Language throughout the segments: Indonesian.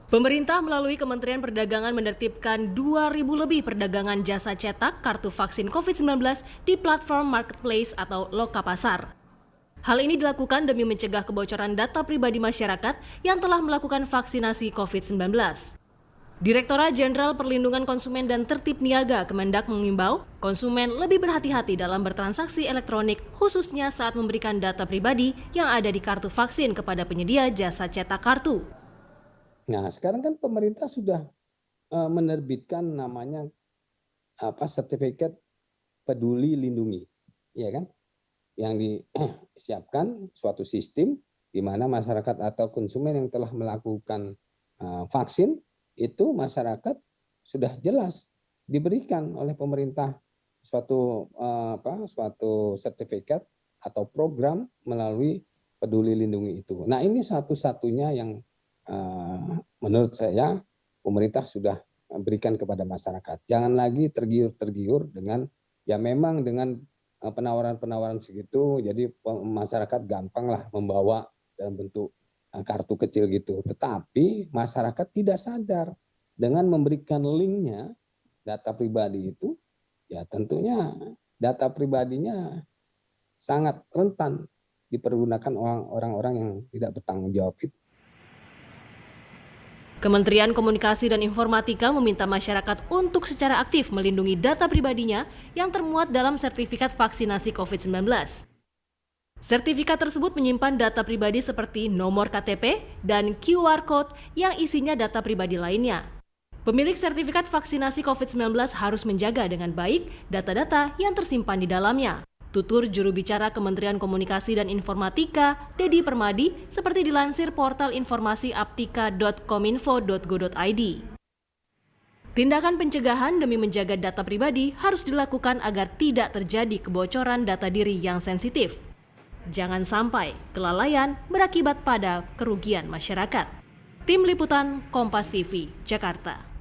Pemerintah melalui Kementerian Perdagangan menertibkan 2.000 lebih perdagangan jasa cetak kartu vaksin COVID-19 di platform marketplace atau loka pasar. Hal ini dilakukan demi mencegah kebocoran data pribadi masyarakat yang telah melakukan vaksinasi COVID-19. Direktorat Jenderal Perlindungan Konsumen dan Tertib Niaga Kemendak mengimbau konsumen lebih berhati-hati dalam bertransaksi elektronik khususnya saat memberikan data pribadi yang ada di kartu vaksin kepada penyedia jasa cetak kartu. Nah, sekarang kan pemerintah sudah menerbitkan namanya sertifikat peduli lindungi, ya kan? Yang disiapkan suatu sistem di mana masyarakat atau konsumen yang telah melakukan vaksin itu masyarakat sudah jelas diberikan oleh pemerintah suatu sertifikat atau program melalui peduli lindungi itu. Nah, ini satu-satunya yang menurut saya pemerintah sudah berikan kepada masyarakat. Jangan lagi tergiur-tergiur dengan memang dengan penawaran-penawaran segitu, jadi masyarakat gampanglah membawa dalam bentuk kartu kecil gitu. Tetapi masyarakat tidak sadar dengan memberikan linknya data pribadi itu, ya tentunya data pribadinya sangat rentan dipergunakan orang-orang yang tidak bertanggung jawab itu. Kementerian Komunikasi dan Informatika meminta masyarakat untuk secara aktif melindungi data pribadinya yang termuat dalam sertifikat vaksinasi COVID-19. Sertifikat tersebut menyimpan data pribadi seperti nomor KTP dan QR Code yang isinya data pribadi lainnya. Pemilik sertifikat vaksinasi COVID-19 harus menjaga dengan baik data-data yang tersimpan di dalamnya. Tutur juru bicara Kementerian Komunikasi dan Informatika, Dedi Permadi, seperti dilansir portal informasi aptika.kominfo.go.id. Tindakan pencegahan demi menjaga data pribadi harus dilakukan agar tidak terjadi kebocoran data diri yang sensitif. Jangan sampai kelalaian berakibat pada kerugian masyarakat. Tim Liputan Kompas TV, Jakarta.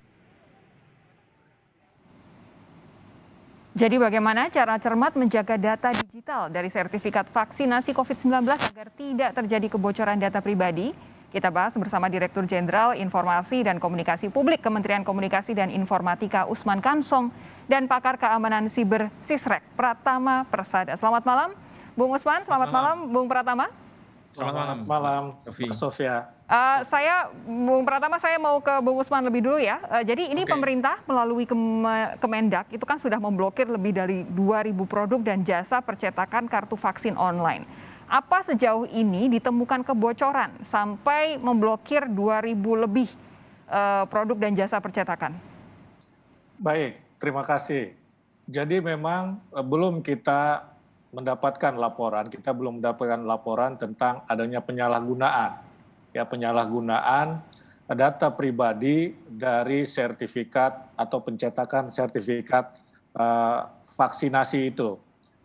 Jadi bagaimana cara cermat menjaga data digital dari sertifikat vaksinasi COVID-19 agar tidak terjadi kebocoran data pribadi? Kita bahas bersama Direktur Jenderal Informasi dan Komunikasi Publik Kementerian Komunikasi dan Informatika Usman Kansong dan pakar keamanan siber Sisrek Pratama Persada. Selamat malam, Bung Usman. Selamat malam, Bung Pratama. Selamat malam, Sofia. Bung Pratama, saya mau ke Bung Usman lebih dulu ya. Jadi ini pemerintah melalui Kemendak itu kan sudah memblokir lebih dari 2.000 produk dan jasa percetakan kartu vaksin online. Apa sejauh ini ditemukan kebocoran sampai memblokir 2.000 lebih produk dan jasa percetakan? Baik, terima kasih. Jadi memang belum kita mendapatkan laporan tentang adanya penyalahgunaan data pribadi dari sertifikat atau pencetakan sertifikat vaksinasi itu.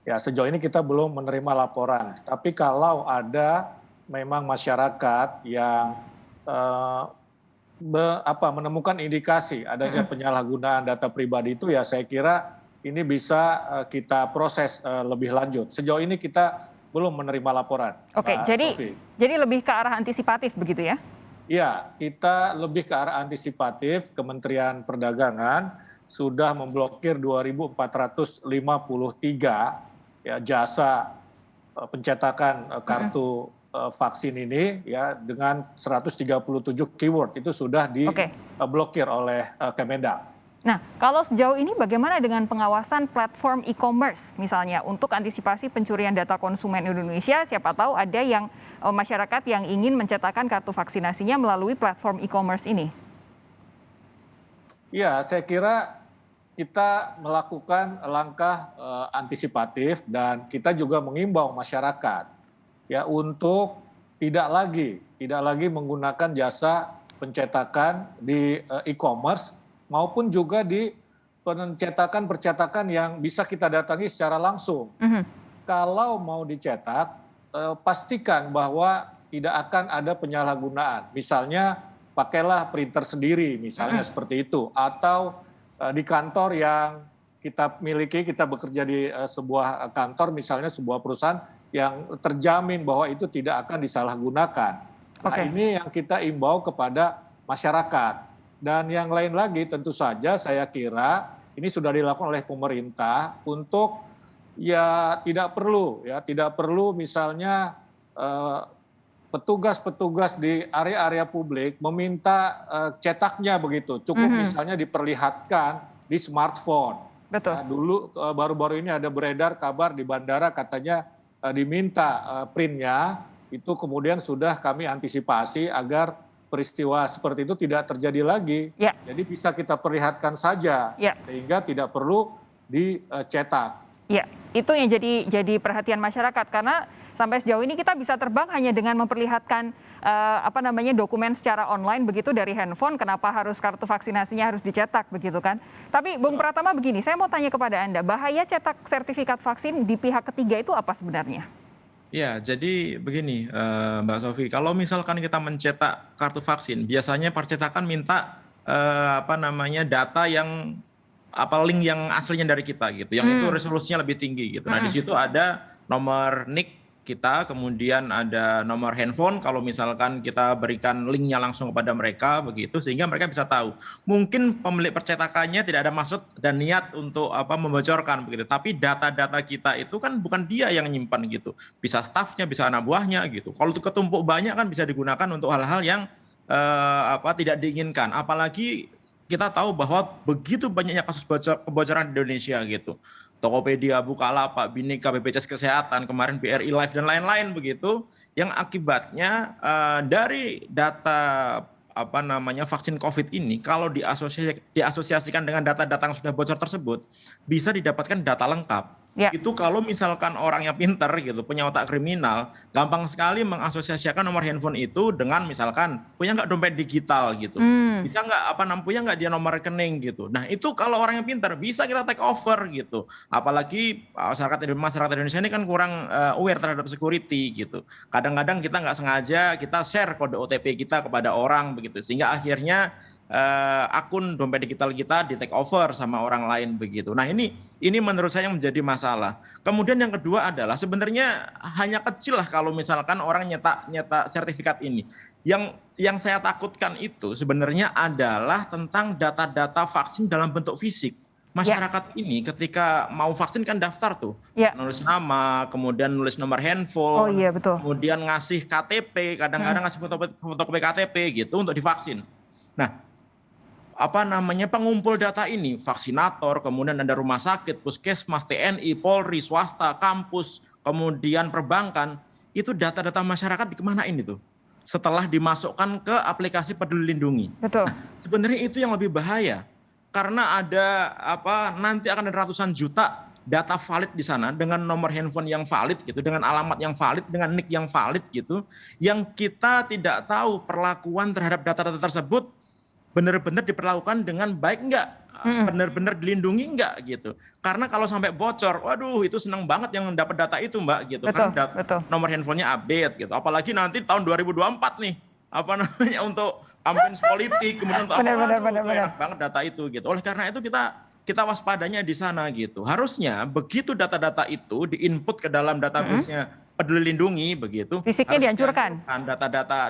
Ya, sejauh ini kita belum menerima laporan. Tapi kalau ada memang masyarakat yang menemukan indikasi adanya penyalahgunaan data pribadi itu, ya saya kira ini bisa kita proses lebih lanjut. Sejauh ini kita belum menerima laporan. Oke, jadi lebih ke arah antisipatif begitu ya? Iya, kita lebih ke arah antisipatif. Kementerian Perdagangan sudah memblokir 2.453 jasa pencetakan kartu vaksin ini ya dengan 137 keyword itu sudah diblokir oleh Kemendak. Nah, kalau sejauh ini bagaimana dengan pengawasan platform e-commerce misalnya untuk antisipasi pencurian data konsumen Indonesia? Siapa tahu ada yang masyarakat yang ingin mencetakkan kartu vaksinasinya melalui platform e-commerce ini. Ya, saya kira kita melakukan langkah antisipatif dan kita juga mengimbau masyarakat ya untuk tidak lagi menggunakan jasa pencetakan di e-commerce maupun juga di percetakan yang bisa kita datangi secara langsung. Kalau mau dicetak, pastikan bahwa tidak akan ada penyalahgunaan. Misalnya pakailah printer sendiri, misalnya seperti itu. Atau di kantor yang kita miliki, kita bekerja di sebuah kantor, misalnya sebuah perusahaan yang terjamin bahwa itu tidak akan disalahgunakan. Nah, ini yang kita imbau kepada masyarakat. Dan yang lain lagi tentu saja saya kira ini sudah dilakukan oleh pemerintah untuk tidak perlu misalnya petugas-petugas di area-area publik meminta cetaknya begitu, cukup misalnya diperlihatkan di smartphone. Betul. Nah, dulu baru-baru ini ada beredar kabar di bandara katanya diminta printnya, itu kemudian sudah kami antisipasi agar peristiwa seperti itu tidak terjadi lagi. Ya. Jadi bisa kita perlihatkan saja, sehingga tidak perlu dicetak. Ya, itu yang jadi perhatian masyarakat karena sampai sejauh ini kita bisa terbang hanya dengan memperlihatkan dokumen secara online begitu dari handphone. Kenapa harus kartu vaksinasinya harus dicetak begitu kan? Tapi Bung Pratama begini, saya mau tanya kepada Anda, bahaya cetak sertifikat vaksin di pihak ketiga itu apa sebenarnya? Ya, jadi begini Mbak Sofi, kalau misalkan kita mencetak kartu vaksin, biasanya percetakan minta data yang link yang aslinya dari kita gitu, yang itu resolusinya lebih tinggi gitu. Nah, di situ ada nomor NIK kita, kemudian ada nomor handphone kalau misalkan kita berikan linknya langsung kepada mereka begitu, sehingga mereka bisa tahu. Mungkin pemilik percetakannya tidak ada maksud dan niat untuk membocorkan begitu, tapi data-data kita itu kan bukan dia yang nyimpan gitu, bisa stafnya, bisa anak buahnya gitu. Kalau itu ketumpuk banyak kan bisa digunakan untuk hal-hal yang tidak diinginkan, apalagi kita tahu bahwa begitu banyaknya kasus kebocoran di Indonesia gitu. Tokopedia, Bukalapak, Bhinneka, BPJS Kesehatan, kemarin BRI Live dan lain-lain begitu, yang akibatnya dari data vaksin COVID ini kalau diasosiasikan dengan data-data yang sudah bocor tersebut bisa didapatkan data lengkap. Ya. Itu kalau misalkan orang yang pintar gitu, punya otak kriminal, gampang sekali mengasosiasikan nomor handphone itu dengan misalkan punya nggak dompet digital gitu, bisa nggak punya nggak dia nomor rekening gitu. Nah itu kalau orang yang pintar bisa kita take over gitu. Apalagi masyarakat Indonesia ini kan kurang aware terhadap security gitu. Kadang-kadang kita nggak sengaja kita share kode OTP kita kepada orang begitu, sehingga akhirnya akun dompet digital kita di take over sama orang lain begitu. Nah ini menurut saya yang menjadi masalah. Kemudian yang kedua adalah sebenarnya hanya kecil lah kalau misalkan orang nyetak sertifikat ini. Yang saya takutkan itu sebenarnya adalah tentang data-data vaksin dalam bentuk fisik. Masyarakat ini ketika mau vaksin kan daftar tuh, nulis nama, kemudian nulis nomor handphone, kemudian ngasih KTP, kadang-kadang ngasih fotokopi KTP gitu untuk divaksin. Nah, pengumpul data ini, vaksinator, kemudian ada rumah sakit, puskesmas, TNI, Polri, swasta, kampus, kemudian perbankan, itu data-data masyarakat dikemanain itu? Setelah dimasukkan ke aplikasi Peduli Lindungi. Betul. Nah, sebenarnya itu yang lebih bahaya, karena ada nanti akan ada ratusan juta data valid di sana dengan nomor handphone yang valid gitu, dengan alamat yang valid, dengan NIK yang valid gitu, yang kita tidak tahu perlakuan terhadap data-data tersebut benar-benar diperlakukan dengan baik enggak, benar-benar dilindungi enggak gitu. Karena kalau sampai bocor, waduh itu senang banget yang dapat data itu Mbak gitu, karena nomor handphonenya update gitu. Apalagi nanti tahun 2024 nih, untuk kampanye politik, kemudian untuk enak banget data itu gitu. Oleh karena itu kita waspadanya di sana gitu. Harusnya begitu data-data itu diinput ke dalam database-nya Peduli Lindungi begitu. Fisiknya dihancurkan.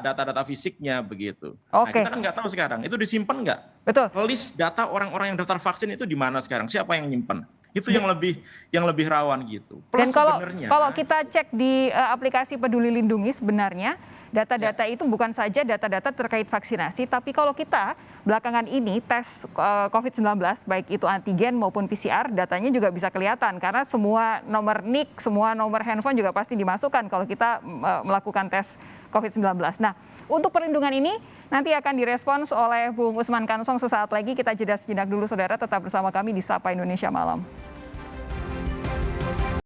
Data-data fisiknya begitu. Nah, kita kan nggak tahu sekarang itu disimpan nggak? Betul. List data orang-orang yang daftar vaksin itu di mana sekarang? Siapa yang nyimpen? Itu yang lebih rawan gitu. Plus dan kalau kita cek di aplikasi Peduli Lindungi sebenarnya data-data itu bukan saja data-data terkait vaksinasi, tapi kalau kita belakangan ini tes COVID-19, baik itu antigen maupun PCR, datanya juga bisa kelihatan karena semua nomor NIK, semua nomor handphone juga pasti dimasukkan kalau kita melakukan tes COVID-19. Nah, untuk perlindungan ini nanti akan direspons oleh Bung Usman Kansong sesaat lagi. Kita jeda sejenak dulu saudara, tetap bersama kami di Sapa Indonesia Malam.